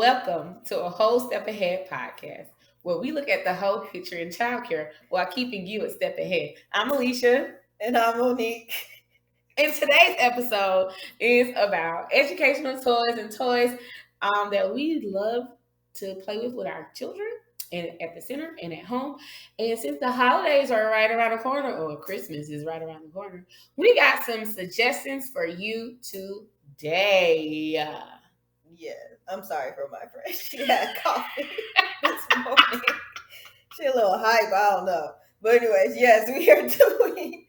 Welcome to a Whole Step Ahead podcast, where we look at the whole picture in childcare while keeping you a step ahead. I'm Alicia. And I'm Monique. And today's episode is about educational toys and toys that we love to play with our children and at the center and at home. And since the holidays are right around the corner, or Christmas is right around the corner, we got some suggestions for you today. Yeah, I'm sorry for my friend. She had coffee this morning. She a little hype, I don't know. But anyways, yes, we are doing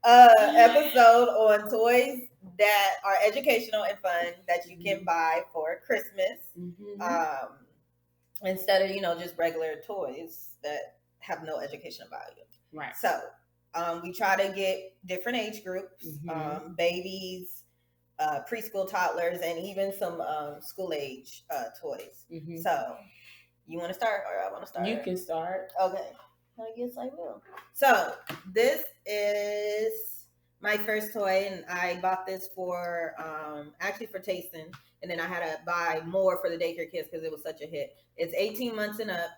episode on toys that are educational and fun that you can buy for Christmas. Instead of, just regular toys that have no educational value. Right. So we try to get different age groups, babies, preschool toddlers, and even some school age toys. So you want to start or I want to start? You can start. Okay. I guess I will. So this is my first toy, and I bought this for actually for tasting, and then I had to buy more for the daycare kids because it was such a hit. It's 18 months and up.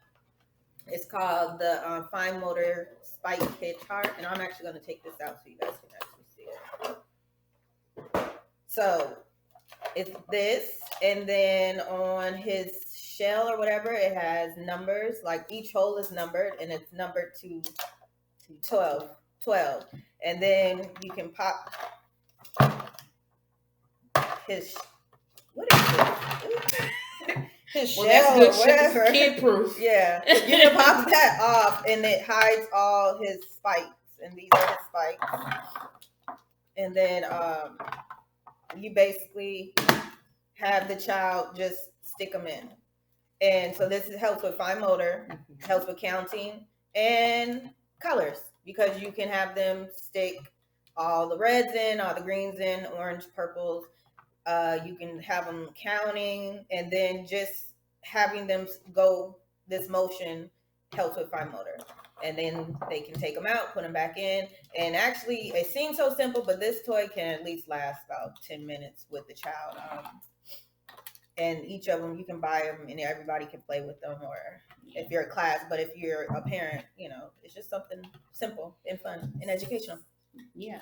It's called the Fine Motor Spike Hedgehog, and I'm actually going to take this out so you guys can actually see it. So it's this, and then on his shell or whatever, it has numbers. Like each hole is numbered, and it's numbered to 12. And then you can pop his, what is this? His shell, that's good. whatever. Kid proof. Yeah, you can pop that off, and it hides all his spikes, and these are his spikes. And then you basically have the child just stick them in. And so this helps with fine motor, helps with counting, and colors, because you can have them stick all the reds in, all the greens in, orange, purples. You can have them counting, and then just having them go this motion helps with fine motor. And then they can take them out, put them back in. And actually, it seems so simple, but this toy can at least last about 10 minutes with the child. And each of them, you can buy them, and everybody can play with them, or if you're a class. But if you're a parent, it's just something simple and fun and educational. Yeah.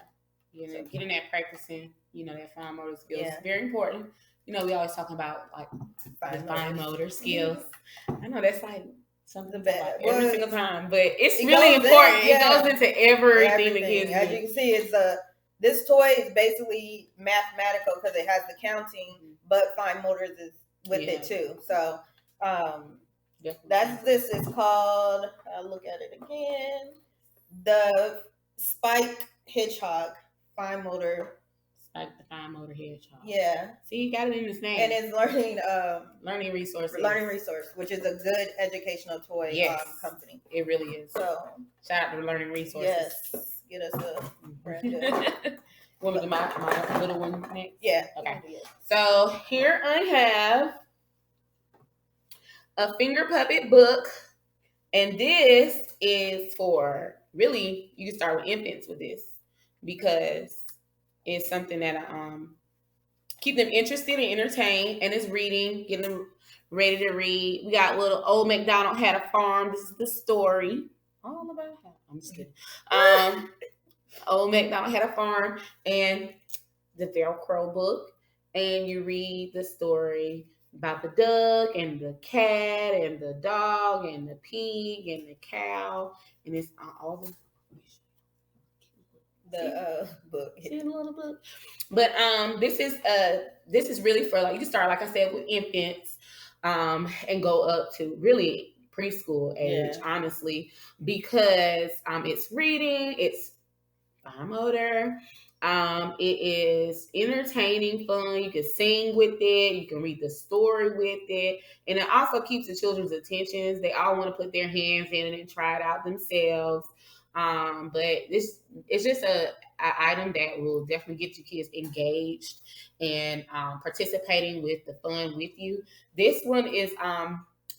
Getting that practicing, that fine motor skills is very important. We always talk about like fine motor skills. I know that's like something bad every single time, but it's really important. It goes into everything the kids do. As you can see, it's this toy is basically mathematical because it has the counting, but fine motors is with it too. So that's this. It's called, I'll look at it again, the Spike Hedgehog Fine Motor. Spike the Fine Motor Hedgehog. Yeah. See, you got it in his name. And it's learning resource. Learning resource, which is a good educational toy company. It really is. So shout out to Learning Resources. Yes. Get us a brand new. Want me to do my little one next? Yeah. Okay. So here I have a finger puppet book, and this is for really, you can start with infants with this because it's something that keep them interested and entertained, and it's reading, getting them ready to read. We got little Old MacDonald Had a Farm. This is the story. All about how. I'm just kidding. Old MacDonald Had a Farm, and the Velcro book, and you read the story about the duck and the cat and the dog and the pig and the cow, and it's all the book. See the little book. But this is really for, like, you can start, like I said, with infants, and go up to really preschool age, honestly, because it's reading, it's fine motor, it is entertaining, fun. You can sing with it, you can read the story with it, and it also keeps the children's attentions. They all want to put their hands in it and try it out themselves. But it's just a item that will definitely get your kids engaged and participating with the fun with you. This one is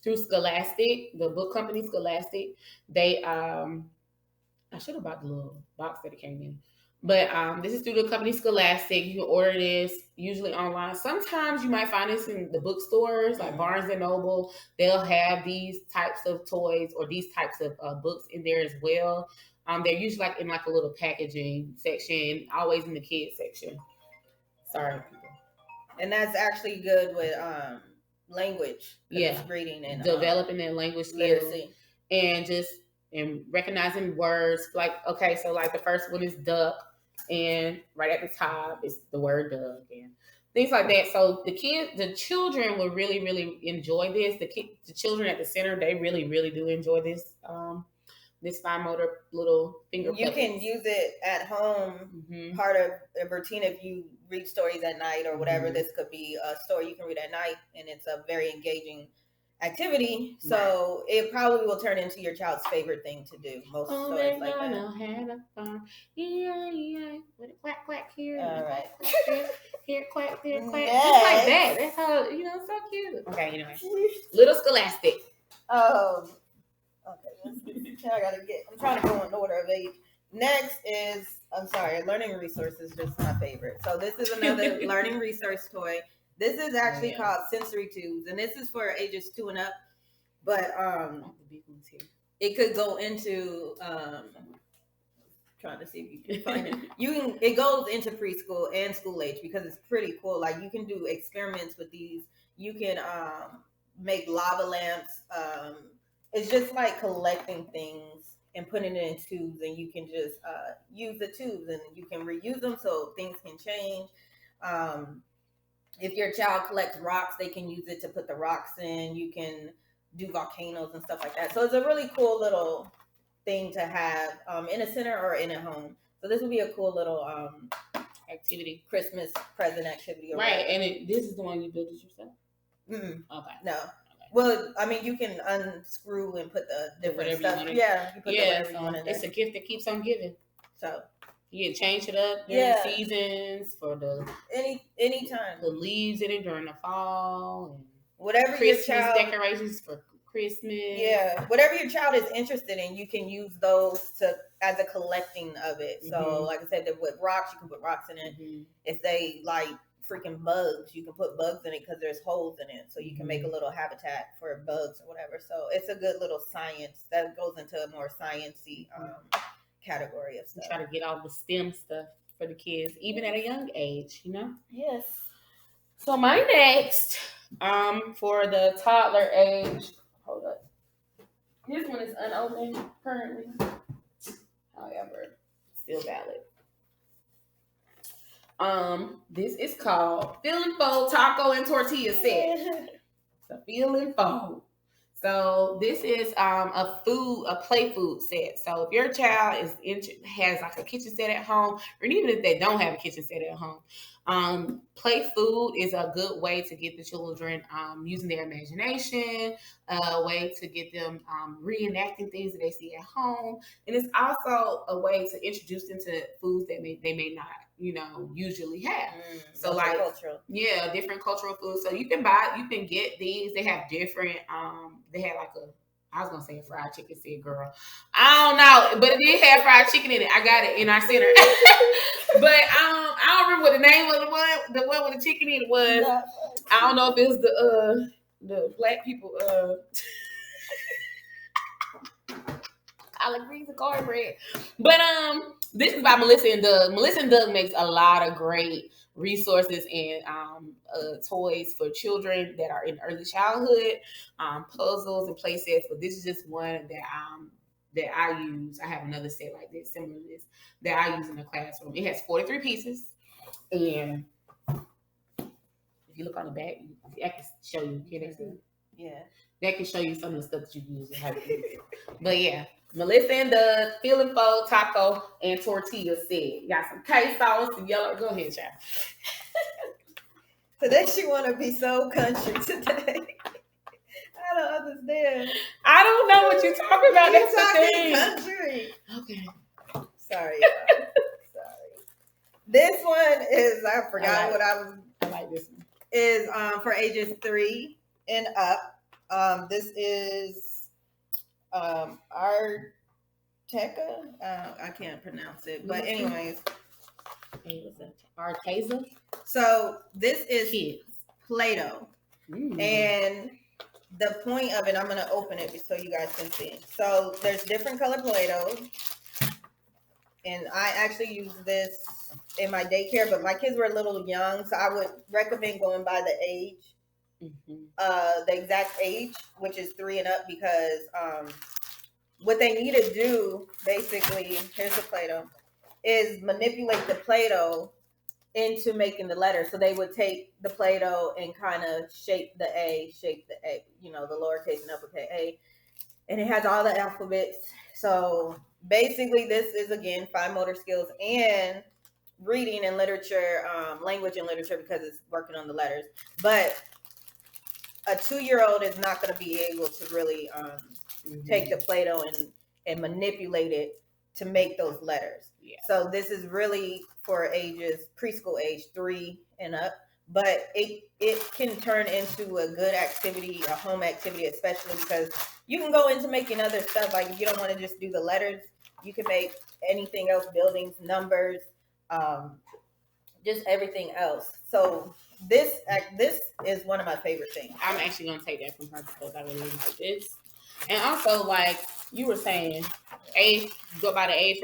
through Scholastic, the book company Scholastic. They I should have bought the little box that it came in. But this is through the company Scholastic. You can order this usually online. Sometimes you might find this in the bookstores like Barnes and Noble. They'll have these types of toys or these types of books in there as well. They're usually like in like a little packaging section, always in the kids section. Sorry, people. And that's actually good with language. Yeah, reading and developing their language skills and just and recognizing words. Like okay, so like the first one is duck, and right at the top is the word duck and things like that. So the children will really, really enjoy this. The children at the center, they really, really do enjoy this. This fine motor little finger. You can use it at home, part of a routine if you read stories at night or whatever. This could be a story you can read at night, and it's a very engaging activity. So it probably will turn into your child's favorite thing to do. Most stories like that. Yeah. Quack, quack here. All right. Quack, there. Here, quack, there, quack. Just like that. That's how, so cute. Okay, anyway. Little Scholastic. Okay, I'm trying to go in order of age. Next is, learning resource is just my favorite. So this is another learning resource toy. This is actually called Sensory Tubes, and this is for ages 2 and up. But it could go into trying to see if you can find it. It goes into preschool and school age because it's pretty cool. Like you can do experiments with these. You can make lava lamps. It's just like collecting things and putting it in tubes, and you can just use the tubes and you can reuse them so things can change. If your child collects rocks, they can use it to put the rocks in. You can do volcanoes and stuff like that. So it's a really cool little thing to have in a center or in a home. So this would be a cool little activity, Christmas present activity. Right, and this is the one you built it yourself? Okay. No. Well, I mean, you can unscrew and put the different stuff. Yeah, you put whatever you want in there. It's a gift that keeps on giving. So you can change it up during seasons for the anytime. The leaves in it during the fall and whatever Christmas your child decorations for Christmas. Yeah, whatever your child is interested in, you can use those as a collecting of it. So, like I said, with rocks, you can put rocks in it. If they like freaking bugs, you can put bugs in it because there's holes in it, so you can make a little habitat for bugs or whatever. So it's a good little science that goes into a more sciencey category of stuff. You try to get all the STEM stuff for the kids, even at a young age, Yes. So my next, for the toddler age, hold up. This one is unopened currently, however, still valid. This is called Fill and Fold Taco and Tortilla Set. So Fill and Fold. So this is a play food set. So if your child has like a kitchen set at home, or even if they don't have a kitchen set at home, play food is a good way to get the children using their imagination, a way to get them reenacting things that they see at home, and it's also a way to introduce them to foods that they may not usually have. So like different cultural foods. So you can get these. They have different they had like I was gonna say a fried chicken set, girl. I don't know, but it did have fried chicken in it. I got it in our center. But I don't remember what the name of the one with the chicken in it was. I don't know if it was the black people collard greens and cornbread. But this is by Melissa and Doug. Melissa and Doug makes a lot of great resources and toys for children that are in early childhood, puzzles and play sets. But this is just one that I use. I have another set like this, similar to this, that I use in the classroom. It has 43 pieces, and if you look on the back, I can show you. Yeah, that can show you some of the stuff that you can use and how to use it. But yeah. Melissa and Doug, Fill and Fold, Taco, and Tortilla set. Got some queso, some yellow. Go ahead, child. Today she want to be so country today. I don't understand. I don't know what you're talking about. That's the thing. Country. Okay. Sorry. Sorry. This one is, I forgot what I was. I like this one. Is for ages 3 and up. This is Arteca. I can't pronounce it, but anyways, Arteza. So this is Kids. Play-Doh. And the point of it, I'm going to open it so you guys can see. So there's different color Play-Doh. And I actually use this in my daycare, but my kids were a little young, so I would recommend going by the age, the exact age, which is 3 and up, because what they need to do, basically, here's the Play-Doh, is manipulate the Play-Doh into making the letter. So they would take the Play-Doh and kind of shape the A, the lowercase and uppercase A, and it has all the alphabets. So basically, this is, again, fine motor skills and reading and literature, language and literature, because it's working on the letters. But a 2-year-old is not going to be able to really take the Play-Doh and manipulate it to make those letters. Yeah. So this is really for ages, preschool age 3 and up. But it can turn into a good activity, a home activity, especially because you can go into making other stuff. Like if you don't want to just do the letters, you can make anything else, buildings, numbers, just everything else. So this is one of my favorite things. I'm actually going to take that from her because I really like this. And also, like you were saying, age, go by the age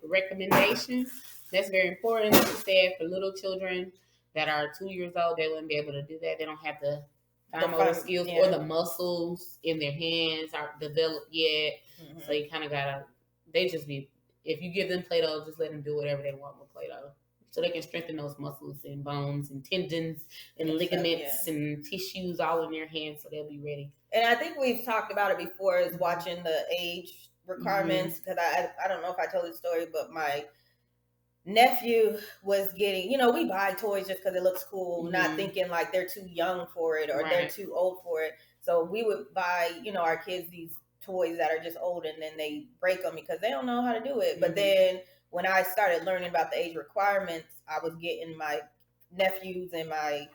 recommendation. That's very important. Like you said, for little children that are 2 years old, they wouldn't be able to do that. They don't have the fine motor skills or the muscles in their hands aren't developed yet. Mm-hmm. So you kind of gotta. If you give them Play-Doh, just let them do whatever they want with Play-Doh. So they can strengthen those muscles and bones and tendons and ligaments and tissues all in their hands, so they'll be ready. And I think we've talked about it before, is watching the age requirements, because I don't know if I told the story, but my nephew was getting, we buy toys just because it looks cool, not thinking like they're too young for it or they're too old for it. So we would buy, our kids these toys that are just old, and then they break them because they don't know how to do it. But then when I started learning about the age requirements, I was getting my nephews and my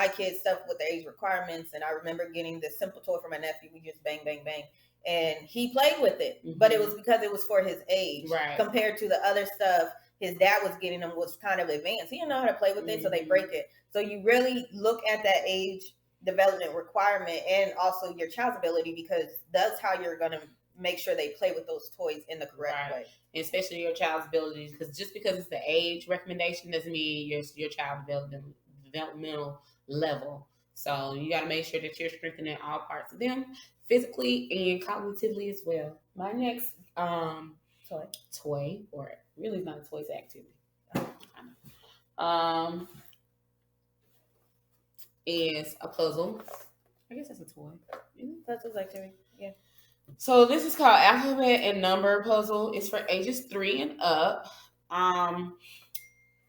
kids stuff with the age requirements. And I remember getting this simple toy for my nephew. We just bang, bang, bang. And he played with it, but it was because it was for his age compared to the other stuff his dad was getting him was kind of advanced. He didn't know how to play with it, so they break it. So you really look at that age development requirement and also your child's ability, because that's how you're going to make sure they play with those toys in the correct way. Especially your child's abilities, because just because it's the age recommendation doesn't mean your child's developmental level. So you got to make sure that you're strengthening all parts of them physically and cognitively as well. My next toy, or really not a toy, it's activity. Is a puzzle. I guess that's a toy. Puzzles activity. Yeah. So this is called alphabet and number puzzle. It's for ages 3 and up.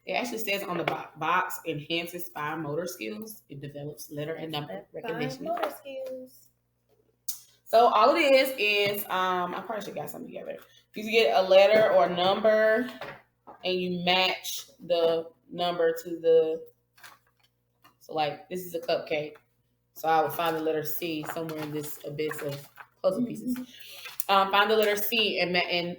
It actually says on the box, enhances fine motor skills. It develops letter and number recognition. Fine motor skills. So all it is I probably should get something together. You get a letter or a number, and you match the number to the. So like this is a cupcake. So I would find the letter C somewhere in this abyss of puzzle pieces. Find the letter C and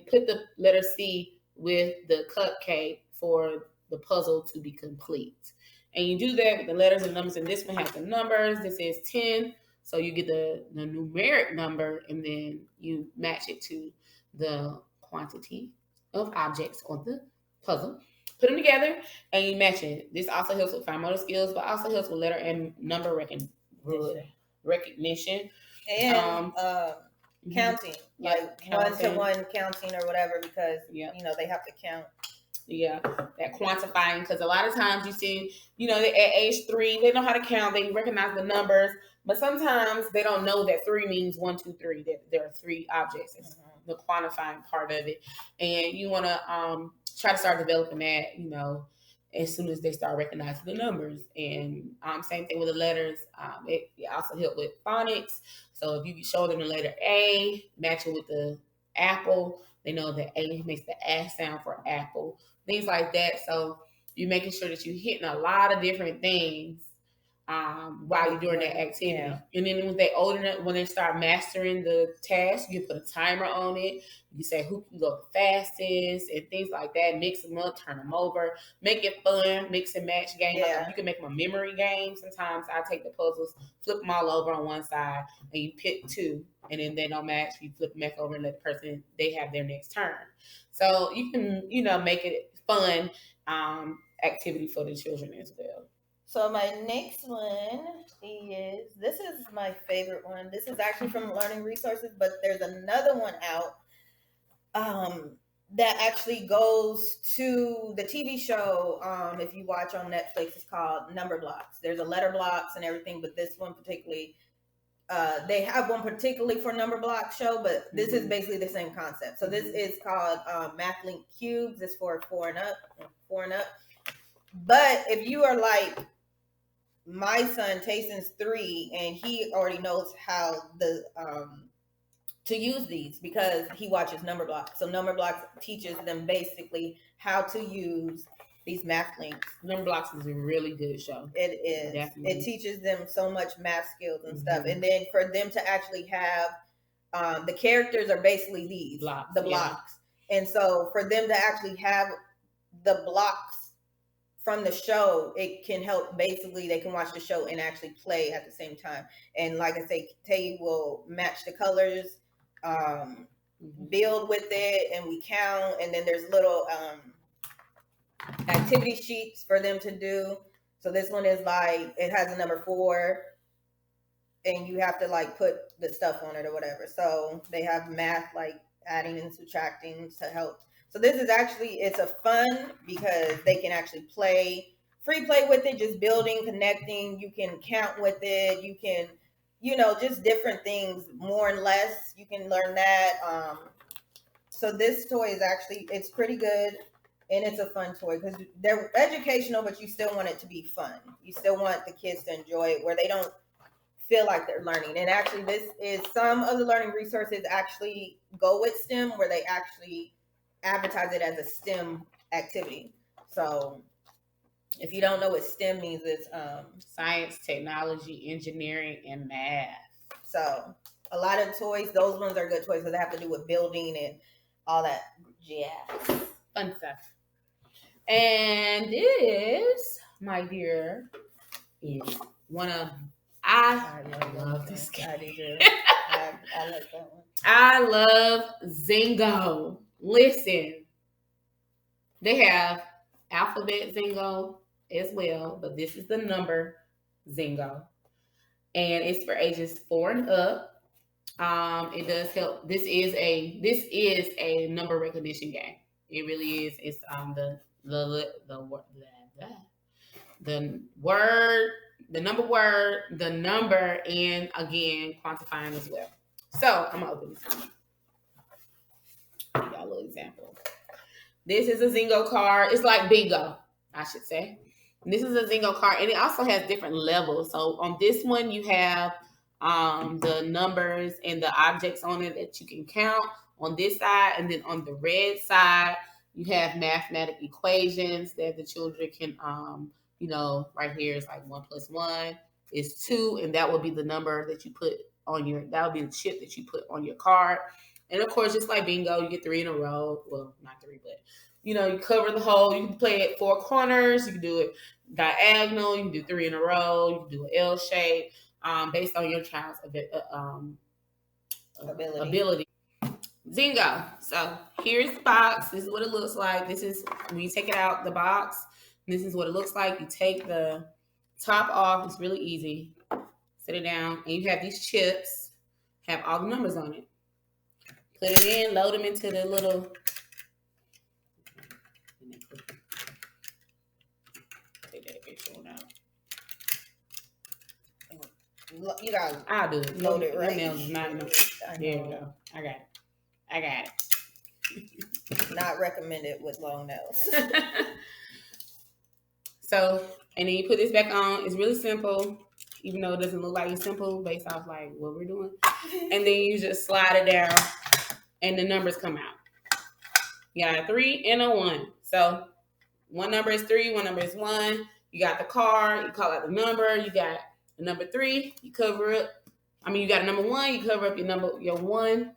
put the letter C with the cupcake for the puzzle to be complete. And you do that with the letters and numbers. And this one has the numbers. This is 10. So you get the numeric number, and then you match it to the quantity of objects on the puzzle. Put them together, and you match it. This also helps with fine motor skills, but also helps with letter and number recognition. And counting, like one-to-one counting or whatever, because, they have to count. Yeah, that quantifying, because a lot of times you see, at age 3, they know how to count, they recognize the numbers, but sometimes they don't know that 3 means 1, 2, 3, that there are 3 objects. It's the quantifying part of it. And you want to try to start developing that, as soon as they start recognizing the numbers. And same thing with the letters. It also helps with phonics. So if you show them the letter A, match it with the apple, they know that A makes the A sound for apple. Things like that. So you're making sure that you're hitting a lot of different things while you're doing that activity. Yeah. And then when they older enough, when they start mastering the task, you put a timer on it. You say who can go the fastest and things like that. Mix them up, turn them over, make it fun, mix and match game. Yeah. Like you can make them a memory game. Sometimes I take the puzzles, flip them all over on one side, and you pick two, and then they don't match. You flip them back over and let the person, they have their next turn. So you can, make it fun activity for the children as well. So my next one this is my favorite one. This is actually from Learning Resources, but there's another one out that actually goes to the TV show. If you watch on Netflix, it's called Number Blocks. There's a letter blocks and everything, but this one particularly, they have one particularly for Number Block show, but this is basically the same concept. So this is called MathLink Cubes. It's for 4 and up. But if you are like my son, Tayson's 3, and he already knows how to use these because he watches Number Blocks. So Number Blocks teaches them basically how to use these math links. Number Blocks is a really good show. It is. Definitely. It teaches them so much math skills and stuff. And then for them to actually have the characters are basically these blocks. And so for them to actually have the blocks from the show, it can help. Basically, they can watch the show and actually play at the same time. And like I say, Tay will match the colors, build with it, and we count. And then there's little activity sheets for them to do. So this one is like, it has a number 4, and you have to like put the stuff on it or whatever. So they have math like adding and subtracting to help. So this is actually, it's a fun because they can actually free play with it, just building, connecting. You can count with it. You can, just different things, more and less. You can learn that. So this toy is actually, it's pretty good. And it's a fun toy because they're educational, but you still want it to be fun. You still want the kids to enjoy it where they don't feel like they're learning. And actually, this is some of the Learning Resources actually go with STEM, where they actually advertise it as a STEM activity. So if you don't know what STEM means, it's science, technology, engineering, and math. So a lot of toys, those ones are good toys because they have to do with building and all that jazz. Fun stuff. And this, my dear, is one of I love this game. I like that one. I love Zingo. Listen, they have alphabet Zingo as well, but this is the number Zingo, and it's for ages 4 and up. It does help. This is a number recognition game. It really is. It's the number, and again quantifying as well. So I'm gonna open this one. Give y'all a little example. This is a Zingo card. It's like bingo, I should say. This is a Zingo card, and it also has different levels. So on this one, you have the numbers and the objects on it that you can count on this side, and then on the red side, you have mathematical equations that the children can, right here is like 1 + 1 is 2, and that will be the number that you put on that will be the chip that you put on your card. And of course, just like bingo, you get 3 in a row. Well, not 3, but you cover the whole. You can play it 4 corners. You can do it diagonal. You can do 3 in a row. You can do an L shape based on your child's ability. Zingo. So here's the box. This is what it looks like. This is when you take it out the box. This is what it looks like. You take the top off. It's really easy. Set it down, and you have these chips. Have all the numbers on it. Put it in, load them into the little. Take that picture out. You got it. I'll do it. Load it right. There we go. I got it. Not recommended with long nails. So, and then you put this back on. It's really simple, even though it doesn't look like it's simple based off like what we're doing. And then you just slide it down, and the numbers come out. You got a 3 and a 1. So one number is 3, one number is 1. You got the car, you call out the number, you got the number 3, you cover up. You got a number 1, you cover up your 1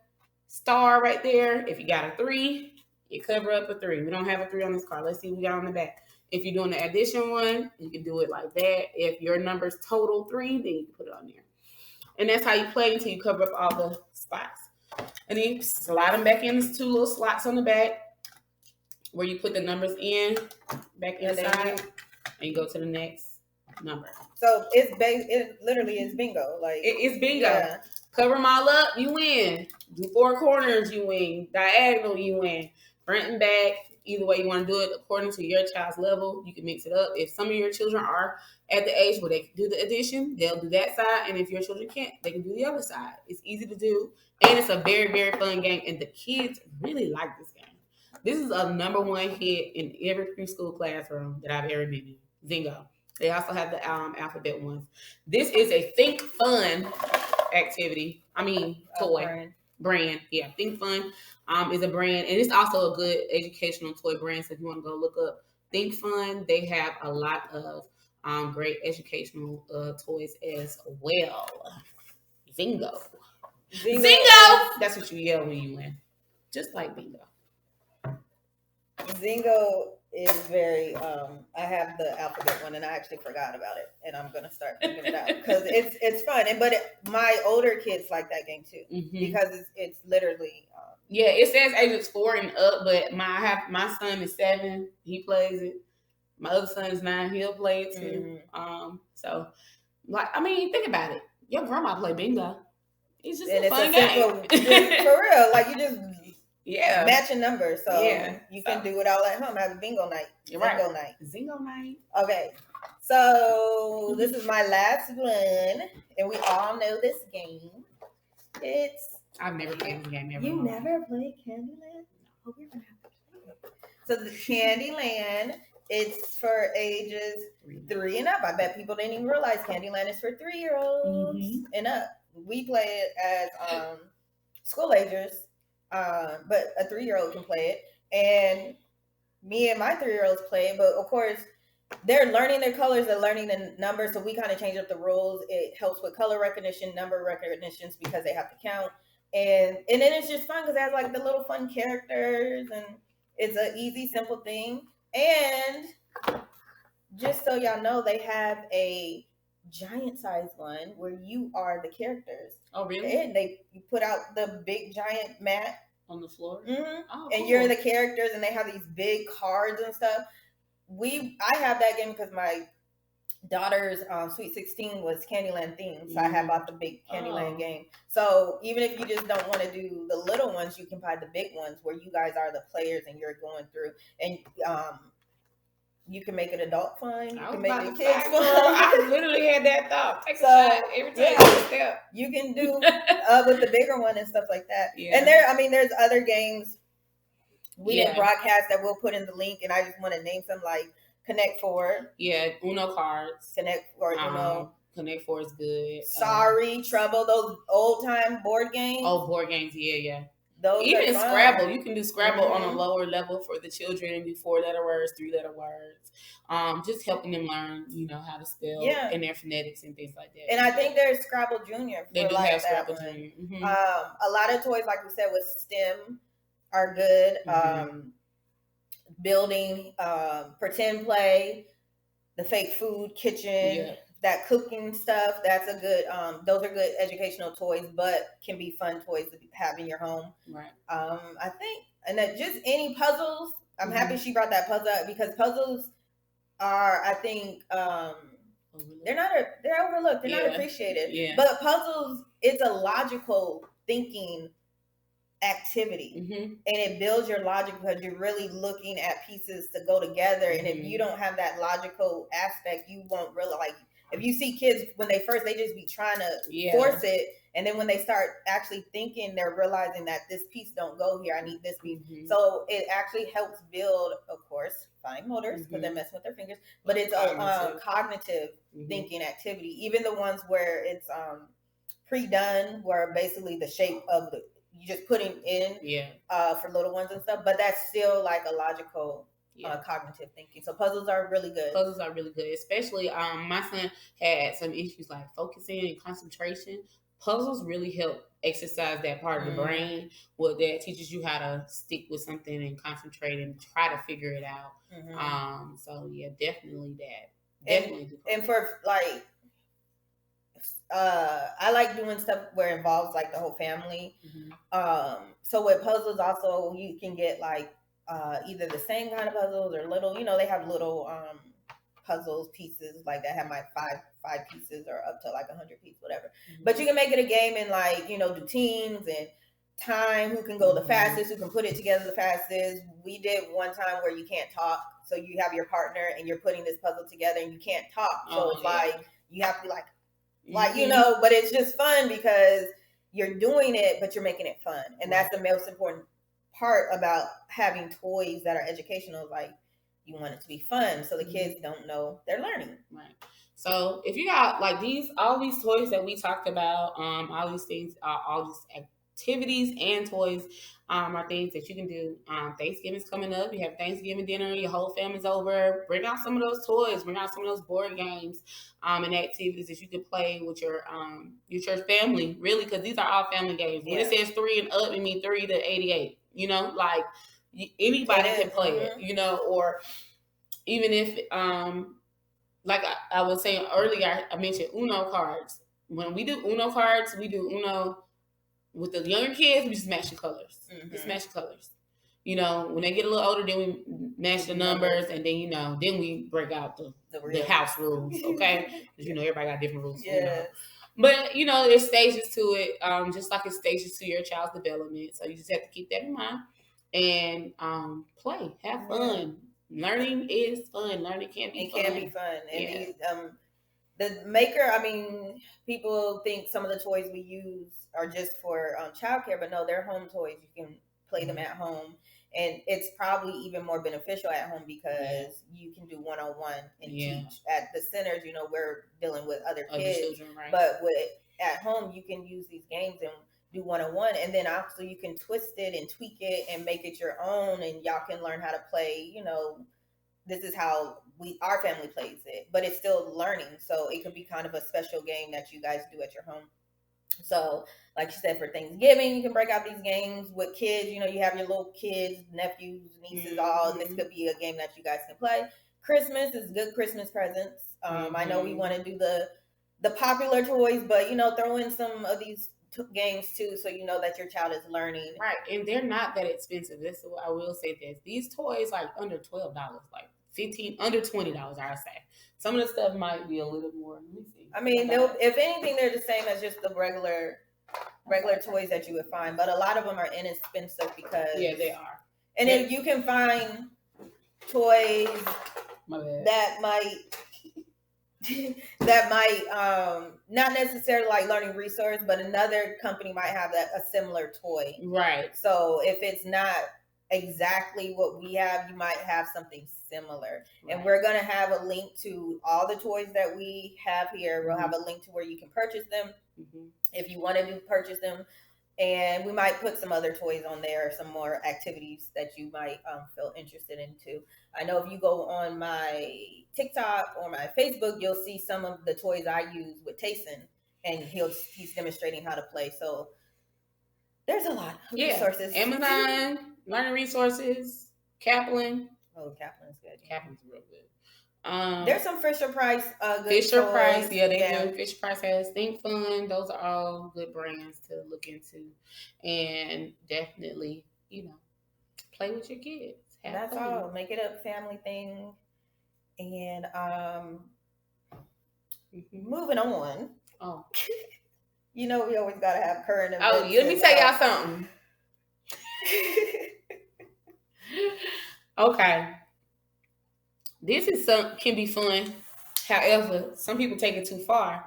star right there. If you got a 3, you cover up a 3. We don't have a 3 on this card. Let's see what we got on the back. If you're doing the addition one, you can do it like that. If your number's total 3, then you can put it on there. And that's how you play until you cover up all the spots. And then you slide them back in. There's 2 little slots on the back where you put the numbers in, back inside, and you go to the next number. So it literally is bingo. Like it's bingo. Yeah. Cover them all up, you win. Do 4 corners, you win. Diagonal, you win. Front and back, either way you want to do it according to your child's level. You can mix it up. If some of your children are at the age where they can do the addition, they'll do that side. And if your children can't, they can do the other side. It's easy to do. And it's a very, very fun game. And the kids really like this game. This is a number 1 hit in every preschool classroom that I've ever been in. Zingo. They also have the alphabet ones. This is a Think Fun activity. Toy. Brand. Yeah, Think Fun is a brand. And it's also a good educational toy brand. So if you want to go look up Think Fun, they have a lot of great educational toys as well. Zingo. That's what you yell when you win. Just like bingo. Zingo is very I have the alphabet one and I actually forgot about it, and I'm gonna start thinking it out because it's fun. My older kids like that game too, because it's literally it says ages 4 and up, but my son is 7, he plays it. My other son is 9, he'll play it too. So think about it, your grandma played bingo. It's just a fun game. For real, like you just matching numbers, so you can do it all at home. Have a bingo night. Zingo night. Okay, so this is my last one, and we all know this game. I've never played this game ever. You never played Candyland? Oh, we're gonna have to play it. So the Candyland, it's for ages 3 and up. I bet people didn't even realize Candyland is for 3-year-olds and up. We play it as school-agers. But a 3-year-old can play it, and me and my 3-year-olds play it. But of course, they're learning their colors, they're learning the numbers, so we kind of change up the rules. It helps with color recognition, number recognitions, because they have to count, and then it's just fun because it has like the little fun characters, and it's an easy, simple thing. And just so y'all know, they have a giant size one where you are the characters. Oh, really? And you put out the big giant mat on the floor. Oh, and cool. You're the characters, and they have these big cards and stuff. I have that game because my daughter's Sweet 16 was Candyland themed, so I have bought the big Candyland game. So even if you just don't want to do the little ones, you can buy the big ones where you guys are the players and you're going through, and you can make it adult fun. You can make it kids fun. I literally had that thought. Take a shot every time you step. You can do with the bigger one and stuff like that. Yeah. And there's other games we didn't broadcast that we'll put in the link, and I just want to name some like Connect 4. Yeah, Uno cards. Connect 4, Uno. Connect 4 is good. Sorry, Trouble, those old time board games. Oh, board games, yeah. Those even Scrabble, you can do Scrabble on a lower level for the children and do 4-letter words, 3-letter words. Just helping them learn, how to spell and their phonetics and things like that. And I think there's Scrabble Junior. They do have Scrabble Junior. A lot of toys, like we said, with STEM are good. Building, pretend play, the fake food kitchen. That cooking stuff, that's a good, those are good educational toys, but can be fun toys to have in your home. Right. I think, and then just any puzzles. I'm happy she brought that puzzle up because puzzles are, I think, they're overlooked. They're not appreciated. Yeah. But puzzles, it's a logical thinking activity, and it builds your logic because you're really looking at pieces to go together. And if you don't have that logical aspect, you won't really like. If you see kids when they just be trying to force it, and then when they start actually thinking, they're realizing that this piece don't go here. I need this piece. So it actually helps build, of course, fine motors because they're messing with their fingers. But it's a cognitive thinking activity. Even the ones where it's pre-done, where basically the shape of you just putting in for little ones and stuff. But that's still like a logical cognitive thinking. So puzzles are really good. Puzzles are really good, especially my son had some issues like focusing and concentration. Puzzles really help exercise that part of the brain. What that teaches you how to stick with something and concentrate and try to figure it out. So yeah, definitely that. Definitely. And for like, I like doing stuff where it involves like the whole family. So with puzzles also, you can get like either the same kind of puzzles or little, they have little puzzles pieces like that have like five pieces or up to like 100 pieces, whatever. But you can make it a game and like, do teams and time, who can go the fastest, who can put it together the fastest. We did one time where you can't talk, so you have your partner and you're putting this puzzle together and you can't talk, so it's like you have to be like but it's just fun because you're doing it but you're making it fun, and that's the most important part about having toys that are educational. Like, you want it to be fun so the kids don't know they're learning. Right. So if you got like all these toys that we talked about, all these things, all these activities and toys are things that you can do. Thanksgiving's coming up. You have Thanksgiving dinner. Your whole family's over. Bring out some of those toys. Bring out some of those board games and activities that you can play with your church family. Really, because these are all family games. When it says 3 and up, it means 3 to 88. Like anybody can play it. Or even if like I was saying earlier, I mentioned Uno cards. When we do Uno cards, we do Uno with the younger kids. We just match the colors. Just match the colors. When they get a little older, then we match the numbers, and then then we break out the house rules. Okay, because everybody got different rules. Yeah. But there's stages to it, just like it's stages to your child's development. So you just have to keep that in mind and play, have fun. Learning is fun. Learning can be fun. It can be fun. And the maker, people think some of the toys we use are just for childcare, but no, they're home toys. You can play them at home. And it's probably even more beneficial at home because you can do one-on-one and teach. At the centers, we're dealing with other kids. Children, right. But at home, you can use these games and do one-on-one, and then also you can twist it and tweak it and make it your own, and y'all can learn how to play. This is how our family plays it, but it's still learning, so it could be kind of a special game that you guys do at your home. So like you said, for Thanksgiving, you can break out these games with kids. You have your little kids, nephews, nieces, all, and this could be a game that you guys can play. Christmas is good Christmas presents. I know we want to do the popular toys, but throw in some of these games too, so that your child is learning. Right, and they're not that expensive. This I will say this: these toys like under $12, like $15, under $20. I say some of the stuff might be a little more. Let me see. If anything, they're the same as just the regular toys that you would find, but a lot of them are inexpensive because they are. And then you can find toys that might not necessarily like learning resource, but another company might have a similar toy. Right. So if it's not exactly what we have, you might have something similar. Right. And we're going to have a link to all the toys that we have here. We'll have a link to where you can purchase them if you want to purchase them. And we might put some other toys on there, some more activities that you might feel interested in too. I know if you go on my TikTok or my Facebook, you'll see some of the toys I use with Tayson, and he's demonstrating how to play. So there's a lot of resources. Amazon, learning resources, Kaplan. Oh, Kaplan's good. Kaplan's real good. There's some Fisher Price. Good Fisher toys. Price, they do. Fisher Price has Think Fun. Those are all good brands to look into, and definitely, play with your kids. That's fun. All. Make it a family thing, and moving on. Oh, we always gotta have current events. Oh, let me tell y'all something. Okay. This can be fun. However, some people take it too far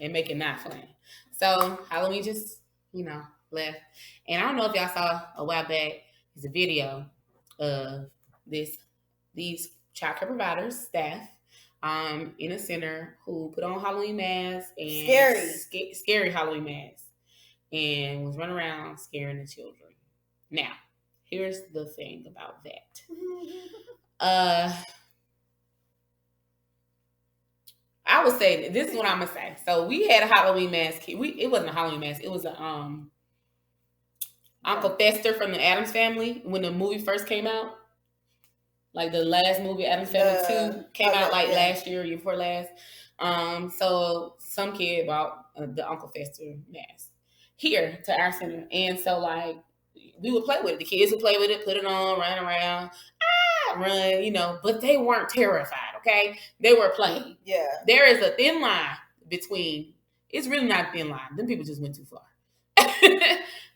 and make it not fun. So Halloween just, left. And I don't know if y'all saw a while back, there's a video of these child care providers, staff, in a center who put on Halloween masks and scary Halloween masks and was running around scaring the children. Now, here's the thing about that. I would say this is what I'm gonna say. So we had a Halloween mask. It wasn't a Halloween mask. It was a Uncle Fester from the Addams Family when the movie first came out. Like the last movie, Addams Family 2, came out like last year, year before last. So some kid bought the Uncle Fester mask here to our center, and so like we would play with it. The kids would play with it, put it on, run around, run, but they weren't terrified. Okay, they were playing. Yeah, there is a thin line between. It's really not a thin line. Them people just went too far.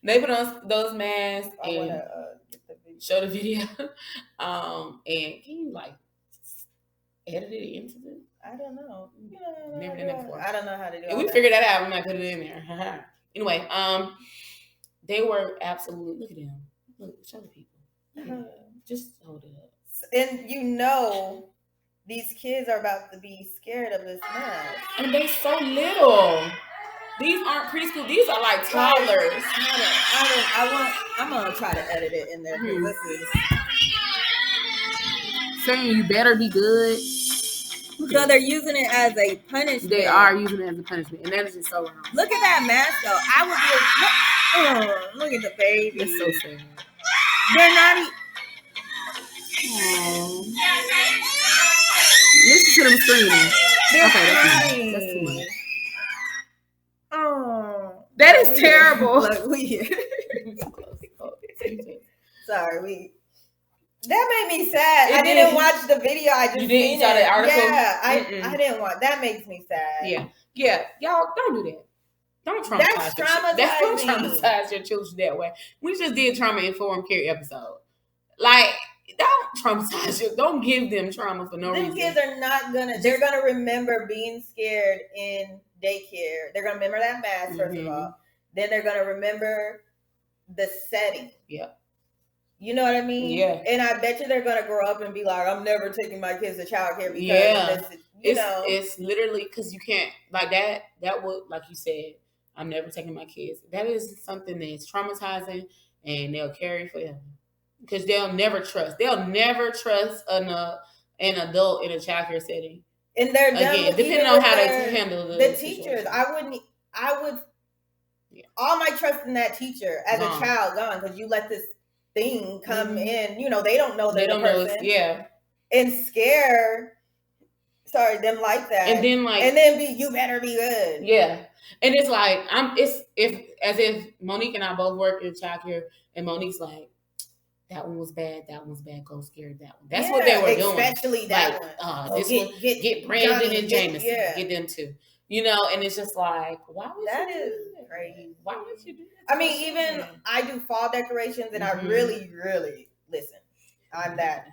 They put on those masks and show the video. And can you like edit it into the? I don't know. Never done that before. I don't know how to do it. And we figured that out. We might put it in there. Anyway, they were absolutely. Look at them. Look, show the people. Yeah. Just hold it up. And these kids are about to be scared of this mask. And they're so little. These aren't preschool. These are like toddlers. I'm gonna try to edit it in there because this is saying you better be good. So they're using it as a punishment. They are using it as a punishment, and that is just so wrong. Look at that mask, though. Look at the baby. It's so sad. They're not. Listen to them screaming. They're crying. That's too much. Oh, that is terrible. Look, we here. Sorry, That made me sad. I didn't watch the video. I just you didn't saw the article. Yeah, I didn't watch. That makes me sad. Yeah. Y'all don't do that. Don't traumatize. Don't traumatize your children that way. We just did trauma informed care episode. Like, don't traumatize you. Don't give them trauma for no reason. Kids are not gonna. They're gonna remember being scared in daycare. They're gonna remember that mask first of all. Then they're gonna remember the setting. Yeah. You know what I mean? Yeah. And I bet you they're gonna grow up and be like, "I'm never taking my kids to childcare because it's literally because you can't like that. That would, like you said, I'm never taking my kids. That is something that's traumatizing, and they'll carry forever because they'll never trust. They'll never trust an adult in a childcare setting. And they're again depending on how they handle the teachers. I would. Yeah. All my trust in that teacher as a child gone because you let this thing come in, they don't know they don't person, know and scare them like that, and then you better be good, and it's like if Monique and I both work in childcare, and Monique's like, that one was bad, go scare that one. That's what they were doing, especially that one. This one get Brandon Johnny, and Jameson, get them too. And it's just like, why would that you is do that? crazy? Why would you do that? I mean, even I do fall decorations, and I really, really listen. I'm that.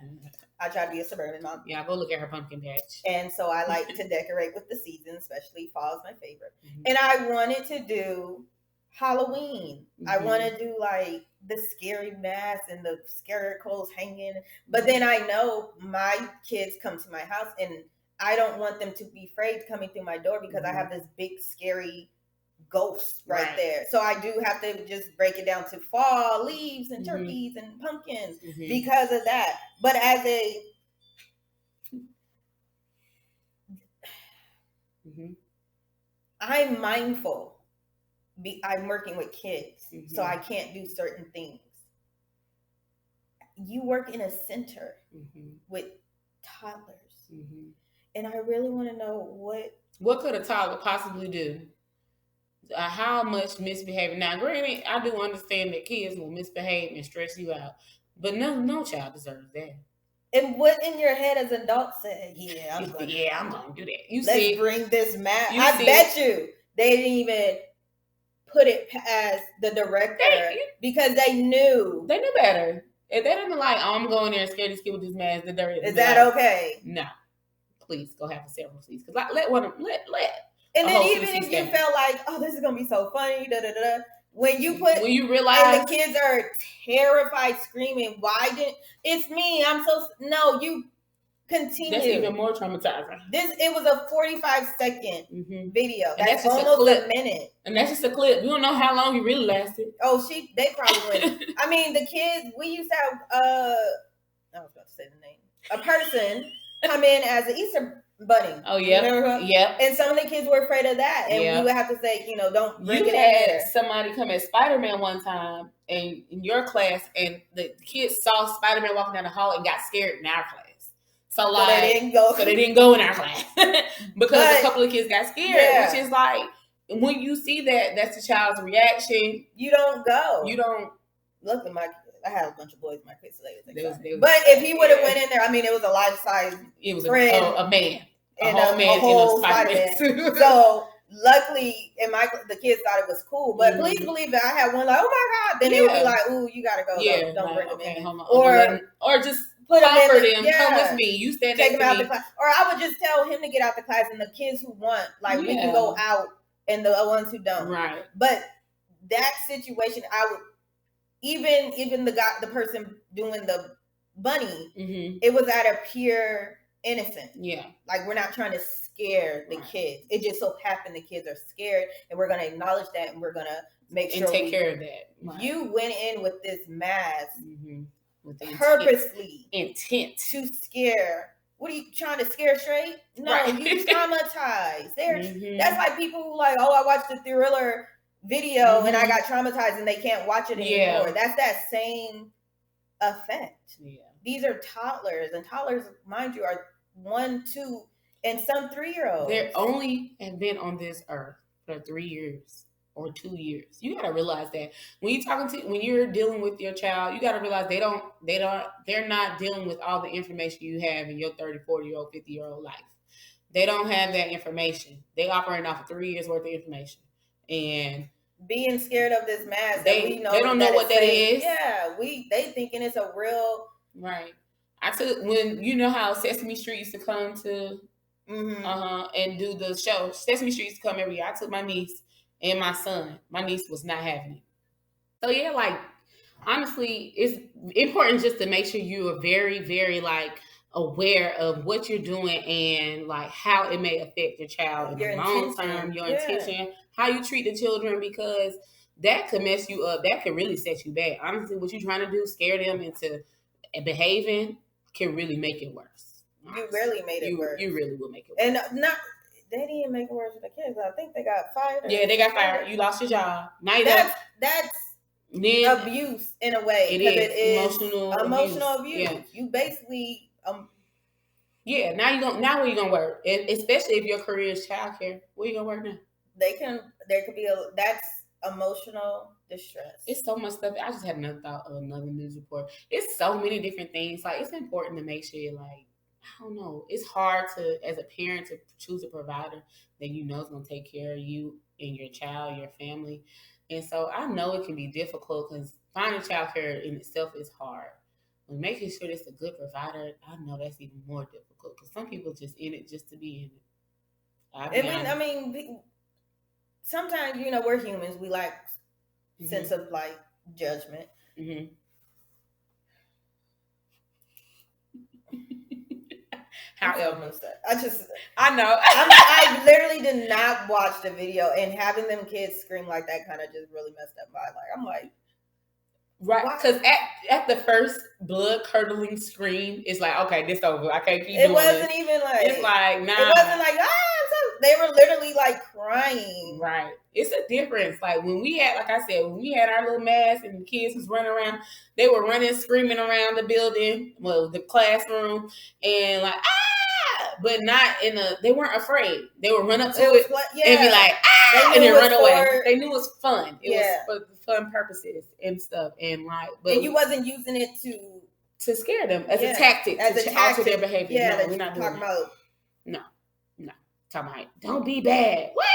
I try to be a suburban mom. Yeah, go look at her pumpkin patch. And so I like to decorate with the season, especially fall is my favorite. And I wanted to do Halloween. I want to do like the scary mask and the scary clothes hanging. But then I know my kids come to my house, and I don't want them to be afraid coming through my door because I have this big scary ghost right there. So I do have to just break it down to fall leaves and turkeys and pumpkins because of that. But as I'm mindful. I'm working with kids, so I can't do certain things. You work in a center with toddlers, and I really want to know what could a toddler possibly do? How much misbehavior? Now, granted, I do understand that kids will misbehave and stress you out, but no child deserves that. And what in your head as an adult said, I'm gonna do that. Let's bring this mask. I bet you they didn't even put it past the director because they knew better. If they didn't like, I'm going there and scare this kid with this mask, is that okay? No, please go have several seats because let. And then even if you felt like, oh, this is gonna be so funny, when you realize the kids are terrified, screaming, it's me? You continue. That's even more traumatizing. It was a 45-second video. That's just almost a minute. And that's just a clip. We don't know how long he really lasted. Oh, they probably went. I mean, the kids, we used to have, I was about to say the name. a person come in as an Easter bunny. Oh yeah, yeah. And some of the kids were afraid of that, and we would have to say, don't bring it in there. Somebody come as Spider-Man one time, and in your class, and the kids saw Spider-Man walking down the hall and got scared in our class. So they didn't go in our class because a couple of kids got scared, which is like when you see that's the child's reaction. You don't go. You don't look at I had a bunch of boys in my kids today. But if he would have went in there, I mean, it was a life-size. It was friend a man, and a whole Spider-Man. So luckily, the kids thought it was cool. But please believe that I had one like, oh my God. Then it would be like, ooh, you gotta go. Yeah, don't bring them in. Or just comfort him. Come with me. You stand take him out me. the class. Or I would just tell him to get out the class, and the kids who want, we can go out, and the ones who don't. Right. But that situation, I would. Even the person doing the bunny, it was out of pure innocence. Yeah. Like, we're not trying to scare the kids. It just so happened the kids are scared, and we're going to acknowledge that, and we're going to make sure take care of that. Right. You went in with this mask with purposely intent to scare. What are you trying to scare straight? No, you traumatized. That's like people who like, oh, I watched the Thriller video and I got traumatized and they can't watch it anymore. Yeah. That's that same effect. Yeah. These are toddlers, and toddlers, mind you, are 1, 2, and some 3-year-olds. They only have been on this earth for 3 years or 2 years. You gotta realize that when you're dealing with your child, you gotta realize they're not dealing with all the information you have in your 30, 40-year-old, 50-year-old life. They don't have that information. They operate off of 3 years worth of information. And being scared of this mask, they don't know what that is. Yeah, they thinking it's a real right. I took when you know how Sesame Street used to come to and do the show. Sesame Street used to come every year. I took my niece and my son. My niece was not having it. So yeah, like honestly, it's important just to make sure you are very, very aware of what you're doing and how it may affect your child in the long term, your intention, how you treat the children, because that could mess you up. That could really set you back. Honestly, what you're trying to do, scare them into behaving, can really make it worse. Honestly. You really made it worse. You really will make it worse. And they didn't make it worse with the kids. I think they got fired. Yeah, they got fired. You lost your job. Now that's abuse in a way. It is emotional abuse. Yeah. You basically yeah, now where you gonna work? And especially if your career is childcare, where you gonna work now? There could be that's emotional distress. It's so much stuff. I just had another thought of another news report. It's so many different things. It's important to make sure I don't know. It's hard to, as a parent, to choose a provider that you know is gonna take care of you and your child, your family. And so I know it can be difficult because finding childcare in itself is hard. But making sure it's a good provider, I know that's even more difficult because some people just in it just to be in it. I mean, sometimes we're humans. We lack sense of judgment. However, I know. I literally did not watch the video, and having them kids scream like that kind of just really messed up my life. I'm like, right, because at the first blood curdling scream, it's like, okay, this over. I can't keep doing it. It wasn't even like it's like nah. It wasn't like they were literally crying. Right. It's a difference. When we had, like I said, when we had our little mask and the kids was running around, they were running, screaming around the building, the classroom, and but not they weren't afraid. They would run up to it and be like, and then run away. They knew it was fun. It was for fun purposes and stuff. And but you wasn't using it to scare them as a tactic, to alter their behavior. Yeah, no, we're not talking about. No. Talking about, don't be bad. What?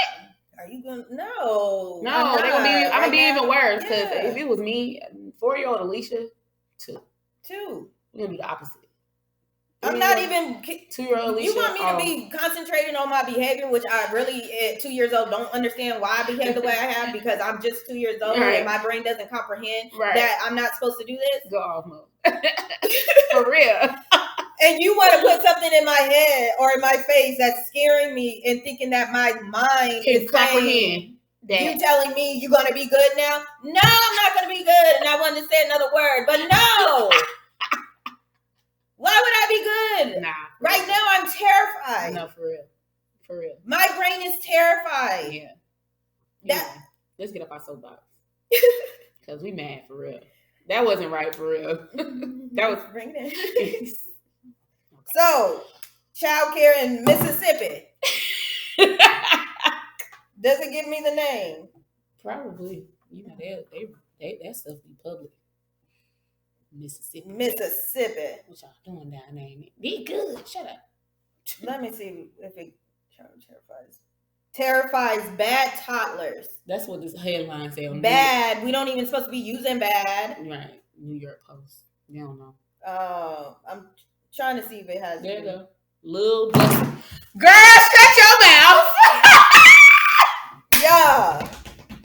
Are you gonna? No, they're gonna be. I'm gonna be even worse because if it was me, 4-year-old Alicia, 2. We're gonna do the opposite. I'm not even 2-year-old Alicia. You want me to be concentrating on my behavior, which I really at 2 years old don't understand why I behave the way I have because I'm just 2 years old and my brain doesn't comprehend that I'm not supposed to do this. Go off mode. For real. And you want to put something in my head or in my face that's scaring me and thinking that my mind is saying, you telling me you're going to be good now? No, I'm not going to be good. And I wanted to say another word, but no. Why would I pretty good. Nah. Right now, I'm terrified. No, for real. For real. My brain is terrified. Yeah. That. Let's get up our soapbox. Because we mad for real. That wasn't right for real. That was. Bring it in. So, childcare in Mississippi. Doesn't give me the name. Probably. You know, they that stuff be public. Mississippi. What y'all doing down there? Be good. Shut up. Let me see if it terrifies bad toddlers. That's what this headline says. Bad. We don't even supposed to be using bad. Right. New York Post. You don't know. I'm trying to see if it has. There you go. Little blessing. Girl, shut your mouth. Yeah.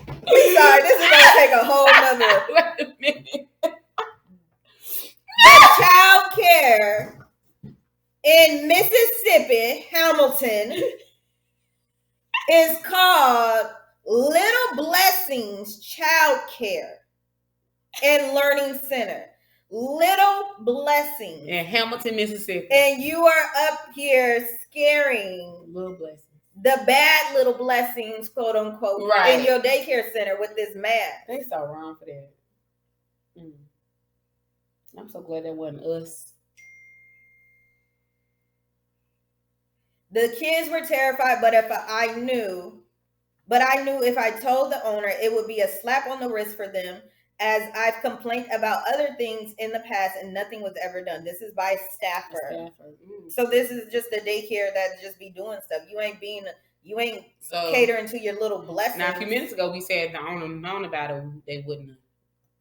I'm sorry. This is gonna take a whole nother. Wait a minute. Child care in Mississippi, Hamilton, is called Little Blessings Child Care and Learning Center. Little Blessings. In Hamilton, Mississippi. And you are up here scaring Little Blessings. The bad little blessings, quote unquote, right. in your daycare center with this mask. They so wrong for that. I'm so glad that wasn't us. The kids were terrified, but I knew if I told the owner, it would be a slap on the wrist for them, as I've complained about other things in the past and nothing was ever done. This is by a staffer. So this is just a daycare that just be doing stuff. You ain't catering to your little blessings. Now, a few minutes ago, we said the owner known about it, they wouldn't have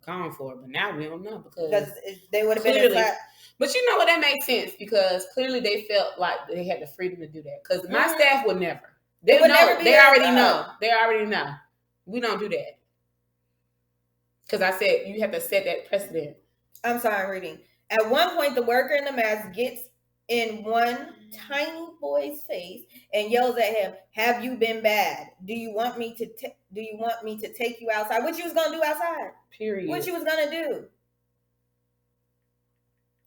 gone for it, but now we don't know because they would have been a slap. But you know what? That makes sense because clearly they felt like they had the freedom to do that. Because my staff would never. They would never be. They already know. They already know. We don't do that. Because I said you have to set that precedent. I'm sorry, I'm reading. At one point, the worker in the mask gets in one tiny boy's face and yells at him, "Have you been bad? Do you want me to take you outside?" What you was gonna do outside? Period. What you was gonna do?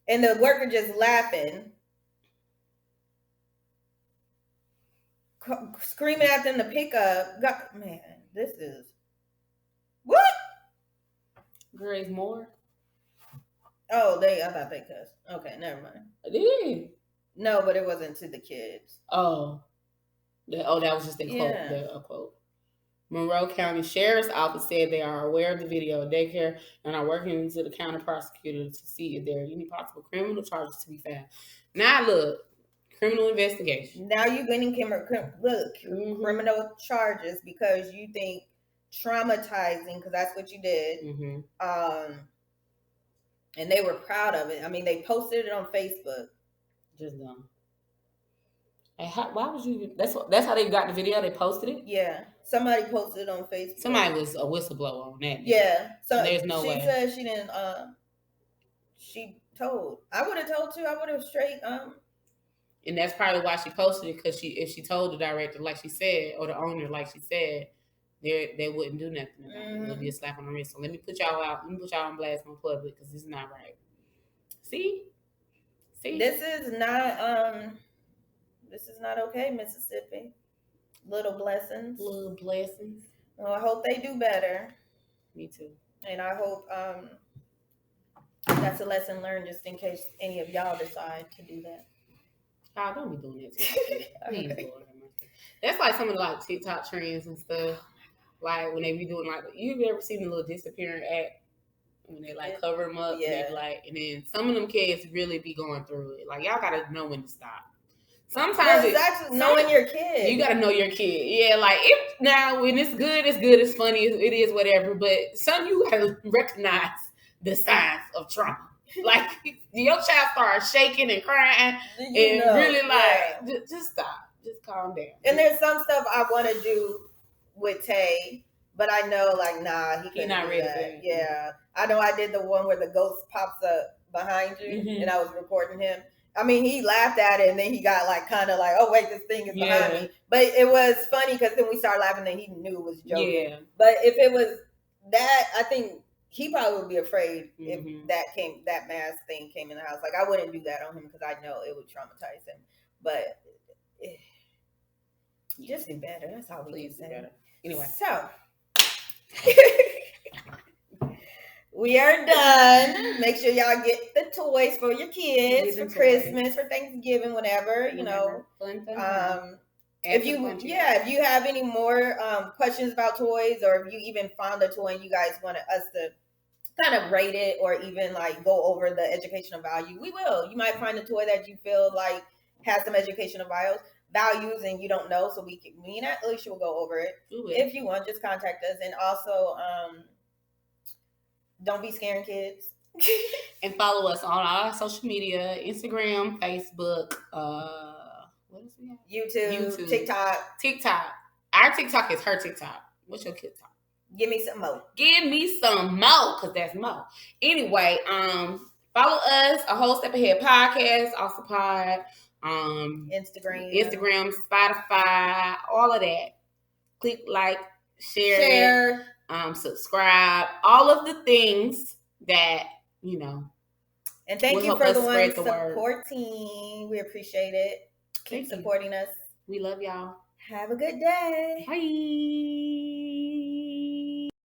And the worker just laughing, screaming at them to pick up. God, man, this is what? Grace Moore. Oh, I thought they cussed. Okay, never mind. Did no, but it wasn't to the kids. Oh, that was just a quote. Yeah. A quote. Monroe County Sheriff's Office said they are aware of the video of daycare and are working to the county prosecutor to see if there are any possible criminal charges to be found. Now, look, criminal investigation. Now you're getting criminal charges because you think traumatizing, because that's what you did. Mm-hmm. And they were proud of it. I mean, they posted it on Facebook. Just dumb. And why would you? That's how they got the video. They posted it. Yeah, somebody posted it on Facebook. Somebody was a whistleblower on that. Yeah, so there's no way. She said she didn't. She told. I would have told too. I would have straight. And that's probably why she posted it, because if she told the director, like she said, or the owner, like she said, they wouldn't do nothing about it. It'll be a slap on the wrist. So let me put y'all out. Let me put y'all on blast on public, because this is not right. See, this is not. This is not okay, Mississippi. Little blessings. Well, I hope they do better. Me too. And I hope that's a lesson learned, just in case any of y'all decide to do that. Oh, don't be doing that too. Please, Lord. That's like some of the like TikTok trends and stuff. Like when they be doing like, you've ever seen the little disappearing act when they like cover them up? Yeah. And then some of them kids really be going through it. Like y'all gotta know when to stop. Sometimes it's actually knowing your kid. You gotta know your kid. Yeah, like now when it's good, it's funny, it is whatever. But some you gotta recognize the signs of trauma. Like your child starts shaking and crying really like just stop, just calm down. And there's some stuff I want to do with Tay, but I know like he's not ready. Yeah, I know I did the one where the ghost pops up behind you, and I was recording him. I mean, he laughed at it, and then he got like kind of like, "Oh wait, this thing is behind me." But it was funny because then we started laughing, and he knew it was joking. Yeah. But if it was that, I think he probably would be afraid if that mask thing came in the house. Like, I wouldn't do that on him because I know it would traumatize him. But just do better. That's all we can say. Anyway, so we are done. Make sure y'all get the toys for your kids for Christmas, for Thanksgiving, whenever, you know. Fun. If you have any more questions about toys, or if you even found a toy and you guys wanted us to kind of rate it or even like go over the educational value, we will. You might find a toy that you feel like has some educational values and you don't know, so me and Alicia will go over it. If you want, just contact us. And also, don't be scaring kids. And follow us on our social media: Instagram, Facebook, what is it? YouTube, TikTok. Our TikTok is her TikTok. What's your TikTok? Give me some more. Because that's more. Anyway, follow us, A Whole Step Ahead Podcast, also pod, Instagram, Spotify, all of that. Click like, share. Subscribe, all of the things that, you know. And thank you for the ones supporting. We appreciate it. Keep supporting us. We love y'all. Have a good day. Bye.